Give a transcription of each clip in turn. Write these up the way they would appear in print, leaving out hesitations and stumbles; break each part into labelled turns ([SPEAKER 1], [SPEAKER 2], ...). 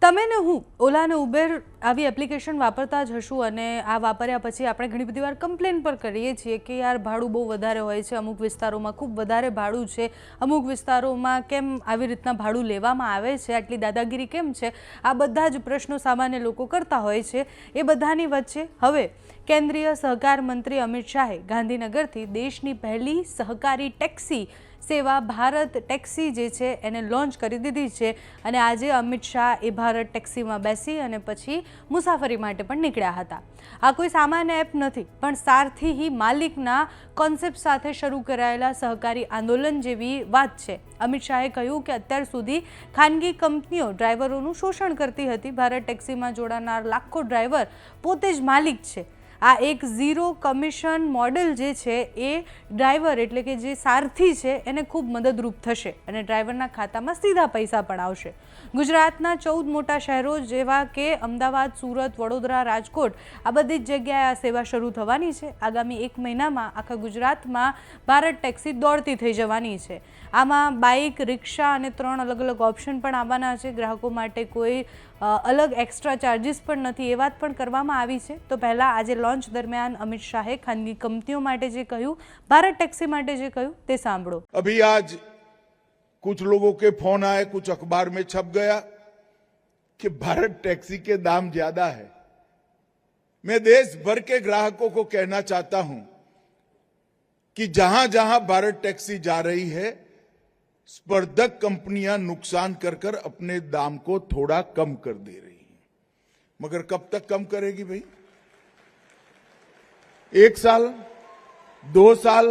[SPEAKER 1] તમે ને હું ઓલા અને ઉબેર આવી એપ્લિકેશન વાપરતા જ હશું અને આ વાપર્યા પછી આપણે ઘણી બધી વાર કમ્પ્લેન પણ કરીએ છીએ કે યાર ભાડું બહુ વધારે હોય છે, અમુક વિસ્તારોમાં ખૂબ વધારે ભાડું છે, અમુક વિસ્તારોમાં કેમ આવી રીતના ભાડું લેવામાં આવે છે, આટલી દાદાગીરી કેમ છે। આ બધા જ પ્રશ્નો સામાન્ય લોકો કરતા હોય છે। એ બધાની વચ્ચે હવે કેન્દ્રીય સહકાર મંત્રી અમિત શાહે ગાંધીનગરથી દેશની પહેલી સહકારી ટેક્સી સેવા ભારત ટેક્સી જે છે એને લોન્ચ કરી દીધી છે અને આજે અમિત શાહ એ ભારત ટેક્સીમાં બેસી અને પછી મુસાફરી માટે પણ નીકળ્યા હતા। આ કોઈ સામાન્ય એપ નથી પણ સારથી હી માલિકના કોન્સેપ્ટ સાથે શરૂ કરાયેલા સહકારી આંદોલન જેવી વાત છે। અમિત શાહે કહ્યું કે અત્યાર સુધી ખાનગી કંપનીઓ ડ્રાઈવરોનું શોષણ કરતી હતી, ભારત ટેક્સીમાં જોડાનાર લાખો ડ્રાઈવર પોતે જ માલિક છે। આ એક ઝીરો કમિશન મોડેલ જે છે એ ડ્રાઈવર એટલે કે જે સારથી છે એને ખૂબ મદદરૂપ થશે અને ડ્રાઈવરના ખાતામાં સીધા પૈસા પણ આવશે। ગુજરાતના 14 મોટા શહેરો જેવા કે અમદાવાદ, સુરત, વડોદરા, રાજકોટ આ બધી જ જગ્યાએ આ સેવા શરૂ થવાની છે। આગામી 1 મહિનામાં આખા ગુજરાતમાં ભારત ટેક્સી દોડતી થઈ જવાની છે। આમાં બાઇક, રિક્ષા અને 3 અલગ અલગ ઓપ્શન પણ આવવાના છે। ગ્રાહકો માટે કોઈ અલગ એક્સ્ટ્રા ચાર્જીસ પણ નથી એ વાત પણ કરવામાં આવી છે। તો પહેલાં આજે लॉन्च दरमियान अमित शाह खानगी कंपनियों माटे जे कहूं, भारत टैक्सी माटे जे कहूं ते सांभळो।
[SPEAKER 2] अभी आज कुछ लोगों के फोन आए, कुछ अखबार में छप गया कि भारत टैक्सी के दाम ज्यादा है। मैं देश भर के ग्राहकों को कहना चाहता हूं कि जहां जहां भारत टैक्सी जा रही है, स्पर्धक कंपनियां नुकसान कर कर अपने दाम को थोड़ा कम कर दे रही हैं, मगर कब तक कम करेगी भाई? 1 साल, 2 साल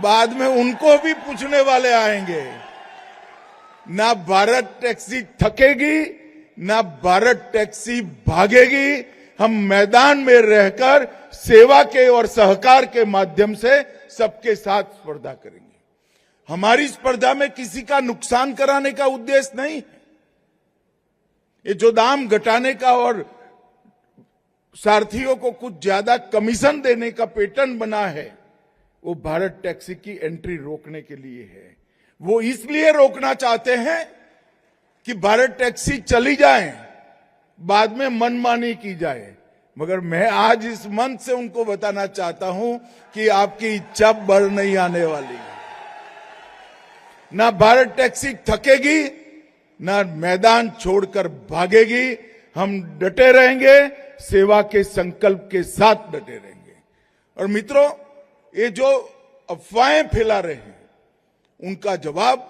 [SPEAKER 2] बाद में उनको भी पूछने वाले आएंगे। ना भारत टैक्सी थकेगी, ना भारत टैक्सी भागेगी। हम मैदान में रहकर सेवा के और सहकार के माध्यम से सबके साथ स्पर्धा करेंगे। हमारी स्पर्धा में किसी का नुकसान कराने का उद्देश्य नहीं। ये जो दाम घटाने का और सारथियों को कुछ ज्यादा कमीशन देने का पैटर्न बना है, वो भारत टैक्सी की एंट्री रोकने के लिए है। वो इसलिए रोकना चाहते हैं कि भारत टैक्सी चली जाए, बाद में मनमानी की जाए। मगर मैं आज इस मंच से उनको बताना चाहता हूं कि आपकी इच्छा बर नहीं आने वाली है। ना भारत टैक्सी थकेगी, ना मैदान छोड़कर भागेगी। हम डटे रहेंगे, सेवा के संकल्प के साथ डटे रहेंगे। और मित्रों, ये जो अफवाहें फैला रहे हैं उनका जवाब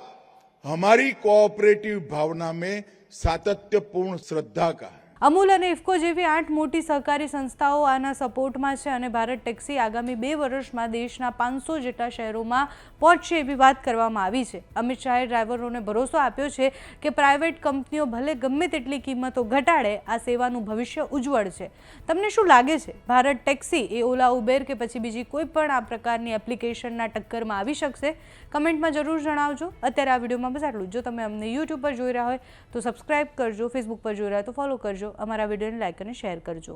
[SPEAKER 2] हमारी कोऑपरेटिव भावना में सातत्यपूर्ण श्रद्धा का है।
[SPEAKER 1] अमूल અને ઇફકો જેવી 8 મોટી સહકારી સંસ્થાઓ આના સપોર્ટમાં છે અને ભારત ટેક્સી આગામી 2 વર્ષમાં દેશના 500 જેટલા શહેરોમાં પહોંચશે એવી વાત કરવામાં આવી છે। અમિત શાહે ડ્રાઈવરોને ભરોસો આપ્યો છે કે પ્રાઇવેટ કંપનીઓ ભલે ગમે તેટલી કિંમતો ઘટાડે, આ સેવાનું ભવિષ્ય ઉજ્જવળ છે। તમને શું લાગે છે, ભારત ટેક્સી એ ઓલા, ઉબેર કે પછી બીજી કોઈ પણ આ પ્રકારની એપ્લિકેશનના ટક્કરમાં આવી શકશે? કમેન્ટમાં જરૂર જણાવજો। અત્યારે આ વિડીયોમાં બસ આટલું। જો તમે અમને યુટ્યુબ પર જોઈ રહ્યા હોય તો સબસ્ક્રાઇબ કરજો, ફેસબુક પર જોઈ રહ્યા હોય તો ફોલો કરજો, અમારા વિડીયોને લાઈક અને શેર કરજો।